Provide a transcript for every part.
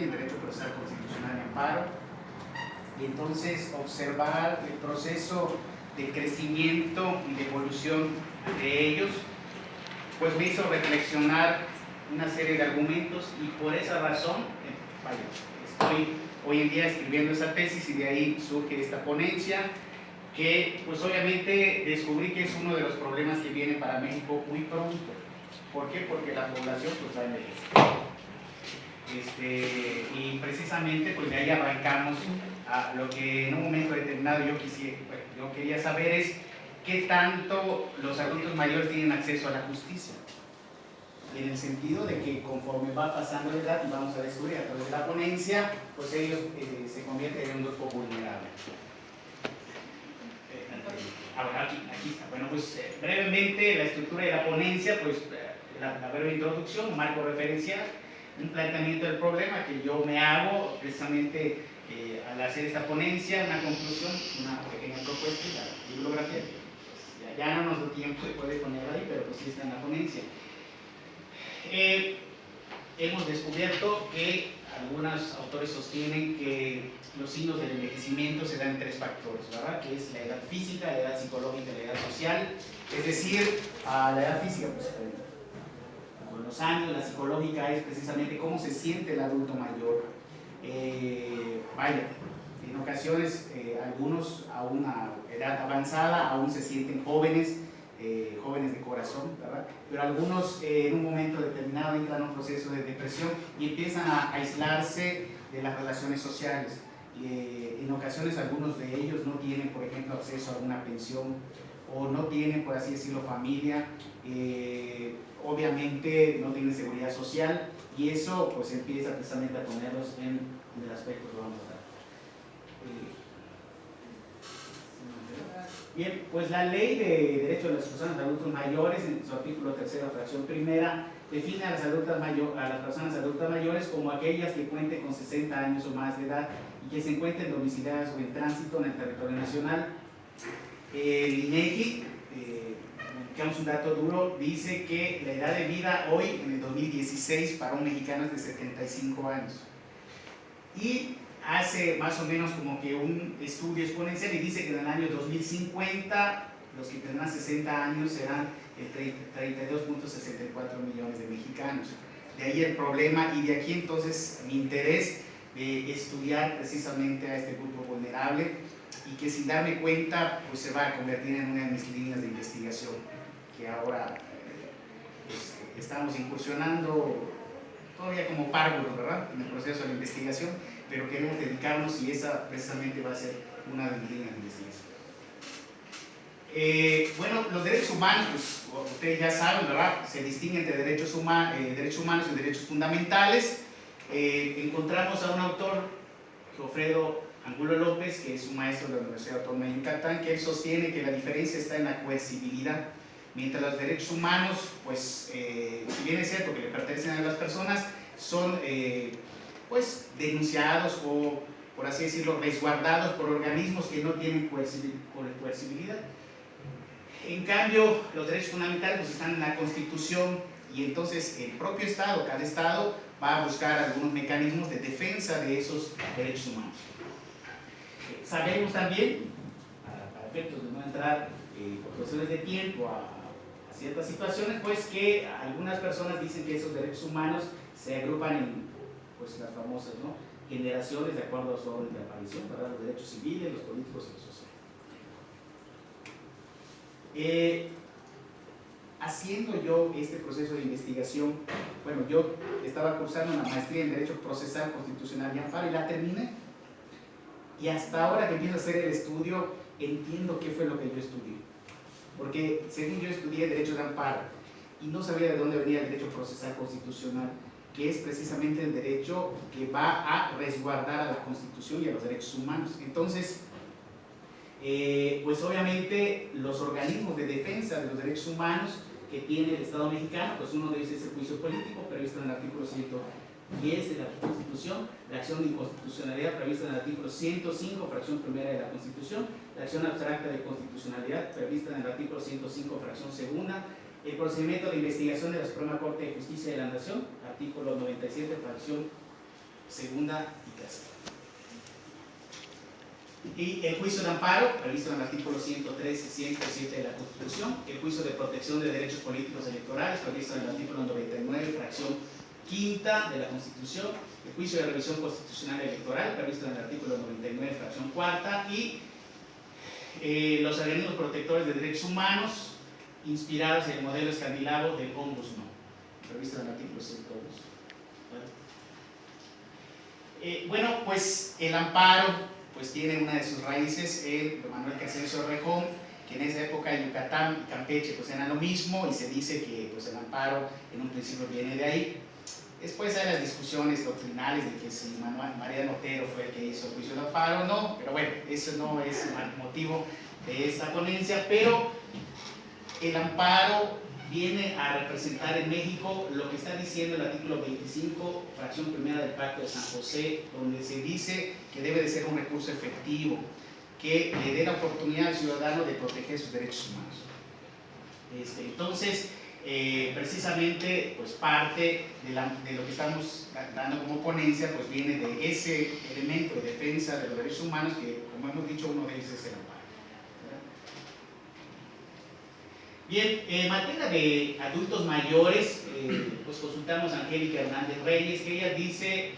en Derecho Procesal Constitucional y Amparo, y entonces observar el proceso de crecimiento y de evolución de ellos, pues me hizo reflexionar una serie de argumentos, y por esa razón, estoy hoy en día escribiendo esa tesis, y de ahí surge esta ponencia, que pues obviamente descubrí que es uno de los problemas que viene para México muy pronto. ¿Por qué? Porque la población pues va a envejecer. Y precisamente pues de ahí arrancamos a lo que en un momento determinado yo quería saber es qué tanto los adultos mayores tienen acceso a la justicia, en el sentido de que conforme va pasando la edad, y vamos a descubrir a través de la ponencia, pues ellos se convierten en un grupo vulnerable. Ahora aquí está. Bueno, pues brevemente la estructura de la ponencia, pues la breve introducción, un marco referencial, un planteamiento del problema que yo me hago precisamente al hacer esta ponencia, una conclusión, una pequeña propuesta y la bibliografía. Pues, ya no nos da tiempo de poder ponerla ahí, pero pues sí está en la ponencia. Hemos descubierto que algunos autores sostienen que los signos del envejecimiento se dan en tres factores, ¿verdad? Que es la edad física, la edad psicológica y la edad social. Es decir, la edad física, pues con los años, la psicológica es precisamente cómo se siente el adulto mayor. En ocasiones algunos a una edad avanzada aún se sienten jóvenes, jóvenes de corazón, ¿verdad? Pero algunos en un momento determinado entran en un proceso de depresión y empiezan a aislarse de las relaciones sociales. En ocasiones algunos de ellos no tienen, por ejemplo, acceso a una pensión, o no tienen, por así decirlo, familia, obviamente no tienen seguridad social, y eso pues empieza precisamente a ponerlos en el aspecto que vamos a dar. Bien, pues la Ley de Derecho de las Personas de Adultos Mayores, en su artículo 3, fracción primera, define a las personas adultas mayores como aquellas que cuenten con 60 años o más de edad y que se encuentren domiciliadas o en tránsito en el territorio nacional. El INEGI, que es un dato duro, dice que la edad de vida hoy, en el 2016, para un mexicano es de 75 años. Y hace más o menos como que un estudio exponencial y dice que en el año 2050 los que tendrán 60 años serán 32.64 millones de mexicanos. De ahí el problema, y de aquí entonces mi interés de estudiar precisamente a este grupo vulnerable, y que sin darme cuenta pues se va a convertir en una de mis líneas de investigación, que ahora pues, estamos incursionando todavía como párvulos, ¿verdad?, en el proceso de la investigación, pero queremos dedicarnos, y esa precisamente va a ser una de mis líneas de investigación. Bueno, los derechos humanos, pues ustedes ya saben, ¿verdad?, se distinguen entre derechos humanos y derechos fundamentales. Encontramos a un autor, Geoffredo Angulo López, que es un maestro de la Universidad Autónoma de Yucatán, que él sostiene que la diferencia está en la coercibilidad. Mientras los derechos humanos, pues, si bien es cierto que le pertenecen a las personas, son pues denunciados o, por así decirlo, resguardados por organismos que no tienen coercibilidad. En cambio, los derechos fundamentales pues, están en la Constitución, y entonces el propio Estado, cada Estado, va a buscar algunos mecanismos de defensa de esos derechos humanos. Sabemos también, para efectos de no entrar por cuestiones de tiempo a ciertas situaciones, pues que algunas personas dicen que esos derechos humanos se agrupan en pues, las famosas, ¿no?, generaciones de acuerdo a su orden de aparición, ¿verdad?, los derechos civiles, los políticos y los sociales. Haciendo yo este proceso de investigación, bueno, yo estaba cursando una maestría en Derecho Procesal Constitucional y Amparo y la terminé, y hasta ahora que empiezo a hacer el estudio entiendo qué fue lo que yo estudié, porque según yo estudié Derecho de Amparo y no sabía de dónde venía el Derecho Procesal Constitucional, que es precisamente el derecho que va a resguardar a la Constitución y a los derechos humanos. Entonces, pues obviamente los organismos de defensa de los derechos humanos que tiene el Estado mexicano, pues uno de ellos es el juicio político, previsto en el artículo 110 de la Constitución, la acción de inconstitucionalidad prevista en el artículo 105, fracción primera de la Constitución, la acción abstracta de constitucionalidad prevista en el artículo 105, fracción segunda, el procedimiento de investigación de la Suprema Corte de Justicia de la Nación, artículo 97, fracción segunda y tercera. Y el juicio de amparo, previsto en el artículo 113 y 107 de la Constitución, el juicio de protección de derechos políticos electorales, previsto en el artículo 99, fracción quinta de la Constitución, el juicio de revisión constitucional electoral, previsto en el artículo 99, fracción cuarta, y los organismos protectores de derechos humanos, inspirados en el modelo escandinavo del Ombudsman, previsto en el artículo 102. Bueno, pues el amparo pues tiene una de sus raíces en Manuel Crescencio Rejón, que en esa época Yucatán y Campeche pues eran lo mismo, y se dice que pues el amparo en un principio viene de ahí. Después hay las discusiones doctrinales de que si Mariano Otero fue el que hizo el juicio de amparo o no, pero bueno, eso no es el motivo de esta ponencia, pero el amparo viene a representar en México lo que está diciendo el artículo 25, fracción primera del Pacto de San José, donde se dice que debe de ser un recurso efectivo, que le dé la oportunidad al ciudadano de proteger sus derechos humanos. Entonces, precisamente, pues parte de lo que estamos dando como ponencia, pues viene de ese elemento de defensa de los derechos humanos, que, como hemos dicho, uno de ellos es el amparo. Bien, en materia de adultos mayores, pues consultamos a Angélica Hernández Reyes, que ella dice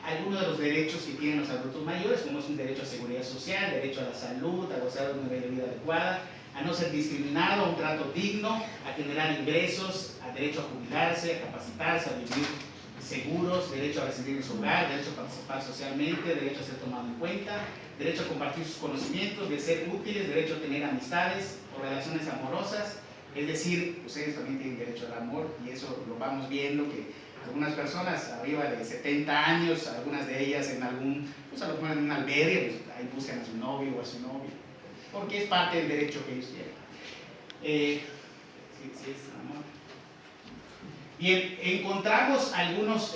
algunos de los derechos que tienen los adultos mayores, como es un derecho a seguridad social, derecho a la salud, a gozar de una vida adecuada, a no ser discriminado, a un trato digno, a generar ingresos, a derecho a jubilarse, a capacitarse, a vivir seguros, derecho a residir en su hogar, derecho a participar socialmente, derecho a ser tomado en cuenta, derecho a compartir sus conocimientos, de ser útiles, derecho a tener amistades o relaciones amorosas. Es decir, pues ellos también tienen derecho al amor, y eso lo vamos viendo, que algunas personas arriba de 70 años, algunas de ellas en algún, pues a lo mejor en un albergue, pues ahí buscan a su novio o a su novia, porque es parte del derecho que ellos tienen. Sí, es amor. Bien, encontramos algunas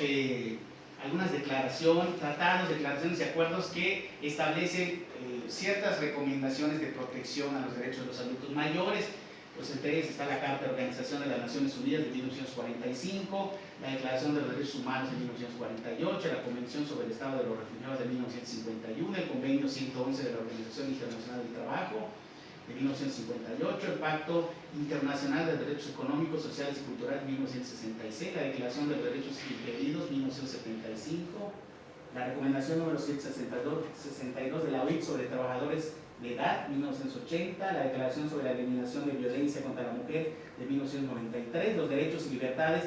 declaraciones, tratados, declaraciones y acuerdos que establecen ciertas recomendaciones de protección a los derechos de los adultos mayores. Pues entre ellas está la Carta de Organización de las Naciones Unidas de 1945, la Declaración de los Derechos Humanos de 1948, la Convención sobre el Estado de los Refugiados de 1951, el Convenio 111 de la Organización Internacional del Trabajo de 1958, el Pacto Internacional de Derechos Económicos, Sociales y Culturales de 1966, la Declaración de los Derechos Impedidos de 1975, la Recomendación número 162 de la OIT sobre trabajadores de edad, 1980, la Declaración sobre la Eliminación de Violencia contra la Mujer de 1993, los derechos y libertades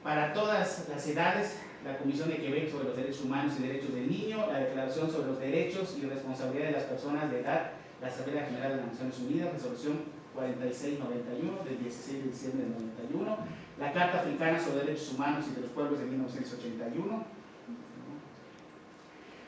para todas las edades, la Comisión de Quebec sobre los Derechos Humanos y Derechos del Niño, la Declaración sobre los Derechos y Responsabilidad de las Personas de Edad, la Asamblea General de las Naciones Unidas, Resolución 4691 del 16 de diciembre del 91, la Carta Africana sobre Derechos Humanos y de los Pueblos de 1981,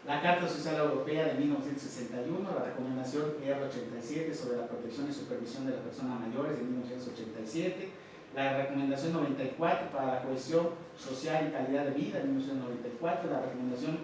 la Carta Social Europea de 1961, la Recomendación R87 sobre la protección y supervisión de las personas mayores de 1987, la Recomendación 94 para la cohesión social y calidad de vida de 1994, la Recomendación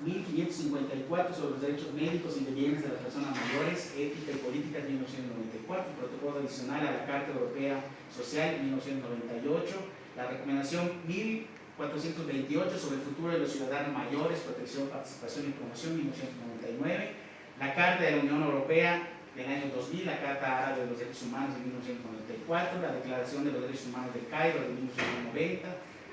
1554 sobre los derechos médicos y de bienes de las personas mayores, ética y política de 1994, el protocolo adicional a la Carta Europea Social de 1998, la Recomendación 1428 sobre el futuro de los ciudadanos mayores, protección, participación y promoción, 1999, la Carta de la Unión Europea del año 2000, la Carta Árabe de los Derechos Humanos de 1994, la Declaración de los Derechos Humanos de Cairo de 1990,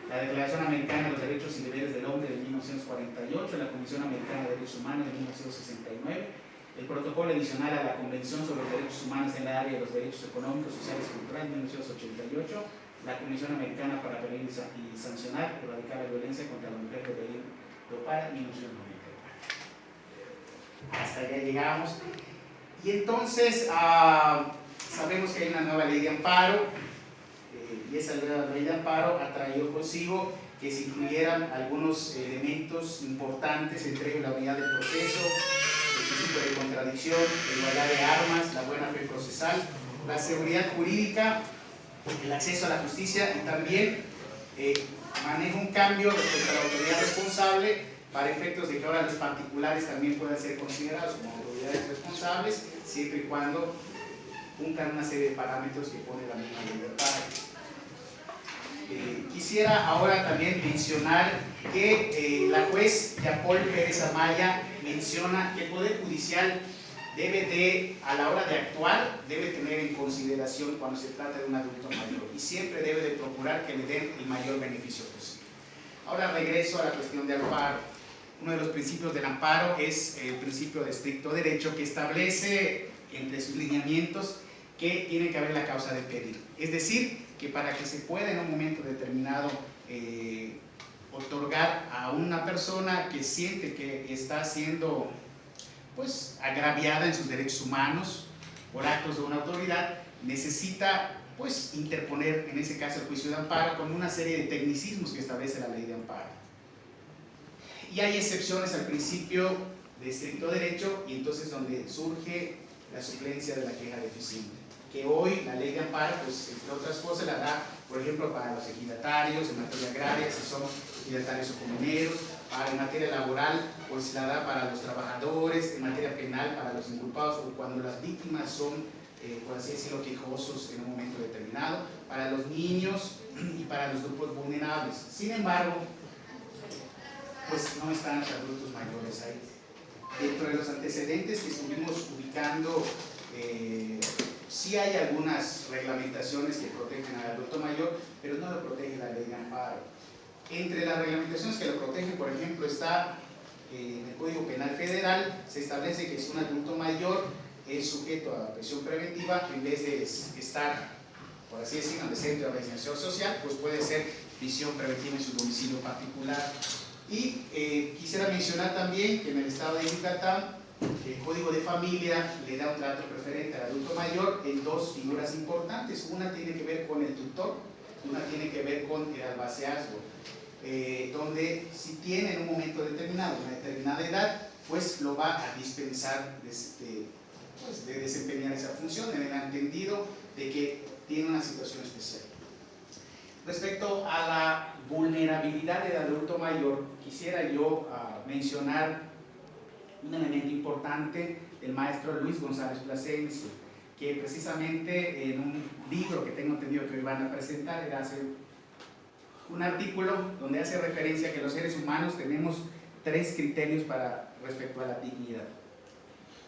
la Declaración Americana de los Derechos y Deberes del Hombre de 1948, la Comisión Americana de Derechos Humanos de 1969, el protocolo adicional a la Convención sobre los Derechos Humanos en la área de los derechos económicos, sociales y culturales de 1988, la Comisión Americana para Prevenir y Sancionar y Erradicar la Violencia contra la Mujer de Berlín-Lopara, 1994. Hasta allá llegamos. Y entonces sabemos que hay una nueva ley de amparo, y esa nueva ley de amparo ha traído consigo que se incluyeran algunos elementos importantes, entre ellos la unidad del proceso, el principio de contradicción, la igualdad de armas, la buena fe procesal, la seguridad jurídica, el acceso a la justicia, y también maneja un cambio respecto a la autoridad responsable para efectos de que ahora los particulares también puedan ser considerados como autoridades responsables, siempre y cuando cumplan una serie de parámetros que pone la misma libertad. Quisiera ahora también mencionar que la juez Yapol Pérez Amaya menciona que el Poder Judicial debe de, a la hora de actuar, debe tener en consideración cuando se trata de un adulto mayor y siempre debe de procurar que le den el mayor beneficio posible. Ahora regreso a la cuestión de amparo. Uno de los principios del amparo es el principio de estricto derecho, que establece entre sus lineamientos que tiene que haber la causa de pedir. Es decir, que para que se pueda en un momento determinado otorgar a una persona que siente que está siendo pues agraviada en sus derechos humanos por actos de una autoridad, necesita pues interponer en ese caso el juicio de amparo con una serie de tecnicismos que establece la ley de amparo. Y hay excepciones al principio de estricto derecho, y entonces donde surge la suplencia de la queja deficiente, que hoy la ley de amparo, pues entre otras cosas, la da, por ejemplo, para los ejidatarios en materia agraria, si son ejidatarios o comuneros, en materia laboral, pues la da para los trabajadores, en materia penal para los inculpados, o cuando las víctimas son, por así decirlo, quejosos en un momento determinado, para los niños y para los grupos vulnerables. Sin embargo, pues no están los adultos mayores ahí. Dentro de los antecedentes que estuvimos ubicando, sí hay algunas reglamentaciones que protegen al adulto mayor, pero no lo protege la ley de amparo. Entre las reglamentaciones que lo protegen, por ejemplo, está en el Código Penal Federal, se establece que si un adulto mayor es sujeto a prisión preventiva, en vez de estar, por así decirlo, en el centro de residenciación social, pues puede ser prisión preventiva en su domicilio particular. Y quisiera mencionar también que en el estado de Yucatán el Código de Familia le da un trato preferente al adulto mayor en dos figuras importantes. Una tiene que ver con el tutor, una tiene que ver con el albaceazgo, donde si tiene en un momento determinado una determinada edad, pues lo va a dispensar de desempeñar esa función, en el entendido de que tiene una situación especial. Respecto a la vulnerabilidad del adulto mayor, quisiera yo mencionar un elemento importante del maestro Luis González Plasencia, que precisamente en un libro que tengo entendido que hoy van a presentar, él hace un artículo donde hace referencia a que los seres humanos tenemos 3 criterios respecto a la dignidad,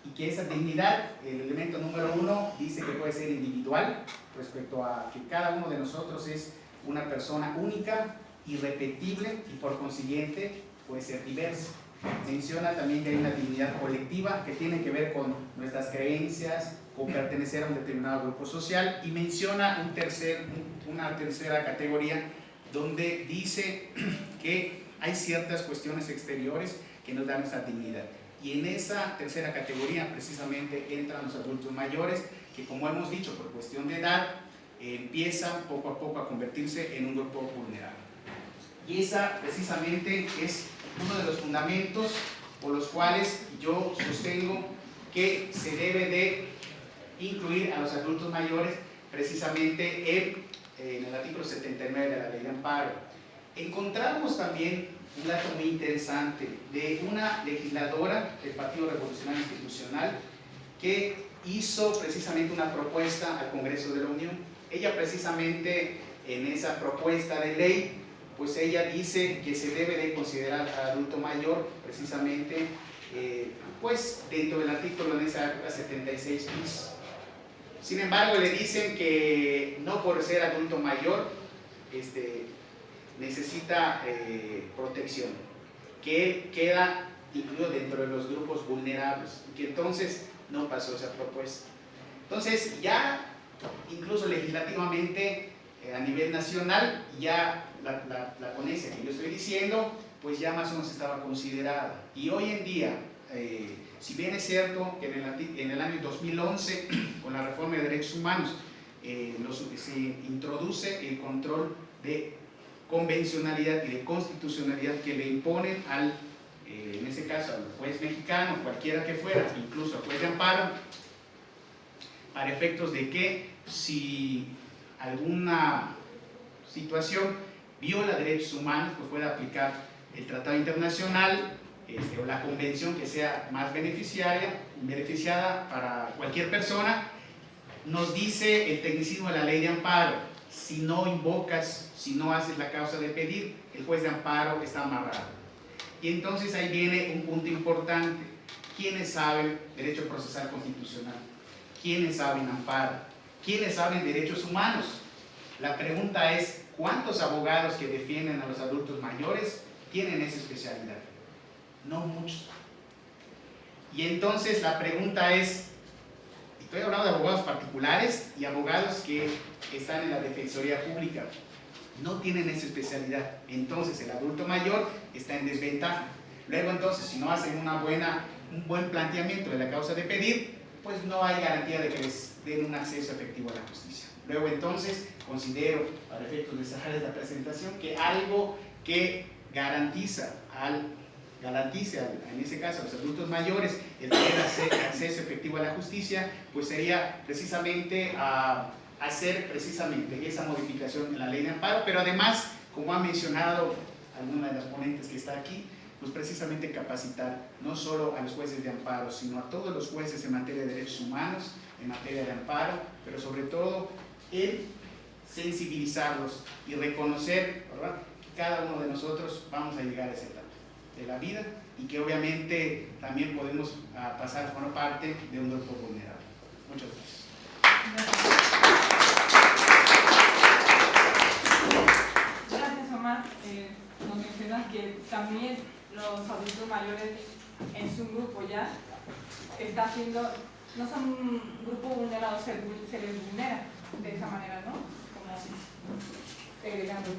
y que esa dignidad, el elemento número 1, dice que puede ser individual, respecto a que cada uno de nosotros es una persona única, irrepetible, y por consiguiente puede ser diversa. Menciona también que hay una dignidad colectiva que tiene que ver con nuestras creencias, con pertenecer a un determinado grupo social, y menciona una tercera categoría donde dice que hay ciertas cuestiones exteriores que nos dan esa dignidad. Y en esa tercera categoría precisamente entran los adultos mayores, que como hemos dicho, por cuestión de edad, empiezan poco a poco a convertirse en un grupo vulnerable. Y esa precisamente es uno de los fundamentos por los cuales yo sostengo que se debe de incluir a los adultos mayores precisamente en el artículo 79 de la Ley de Amparo. Encontramos también un dato muy interesante de una legisladora del Partido Revolucionario Institucional que hizo precisamente una propuesta al Congreso de la Unión. Ella precisamente en esa propuesta de ley, pues ella dice que se debe de considerar al adulto mayor precisamente pues dentro del artículo en esa 76 bis. Sin embargo, le dicen que no por ser adulto mayor necesita protección, que él queda incluido dentro de los grupos vulnerables, y que entonces no pasó esa propuesta. Entonces ya incluso legislativamente a nivel nacional ya la ponencia que yo estoy diciendo pues ya más o menos estaba considerada, y hoy en día si bien es cierto que en el año 2011 con la reforma de derechos humanos se introduce el control de convencionalidad y de constitucionalidad que le imponen en ese caso al juez mexicano, cualquiera que fuera, incluso al juez de amparo, para efectos de que si alguna situación viola derechos humanos, pues pueda aplicar el tratado internacional o la convención que sea más beneficiada para cualquier persona. Nos dice el tecnicismo de la Ley de Amparo: si no invocas, si no haces la causa de pedir, el juez de amparo está amarrado. Y entonces ahí viene un punto importante. ¿Quiénes saben derecho procesal constitucional? ¿Quiénes saben amparo? ¿Quiénes saben derechos humanos? La pregunta es, ¿cuántos abogados que defienden a los adultos mayores tienen esa especialidad? No muchos. Y entonces la pregunta es, estoy hablando de abogados particulares y abogados que están en la Defensoría Pública, no tienen esa especialidad. Entonces el adulto mayor está en desventaja. Luego entonces, si no hacen un buen planteamiento de la causa de pedir, pues no hay garantía de que les den un acceso efectivo a la justicia. Luego entonces, considero, para efectos de cerrar esta presentación, que algo que garantice en ese caso a los adultos mayores el tener acceso efectivo a la justicia, pues sería precisamente hacer precisamente esa modificación en la ley de amparo, pero además, como ha mencionado alguna de las ponentes que está aquí, pues precisamente capacitar no solo a los jueces de amparo, sino a todos los jueces en materia de derechos humanos, en materia de amparo, pero sobre todo el sensibilizarlos y reconocer, ¿verdad?, que cada uno de nosotros vamos a llegar a esa etapa de la vida y que obviamente también podemos pasar a formar parte de un grupo vulnerable. Muchas gracias. Gracias, Omar. Nos mencionas que también los adultos mayores en su grupo ya está haciendo, no son un grupo vulnerado, se les vulnera de esa manera, ¿no? Como segregando.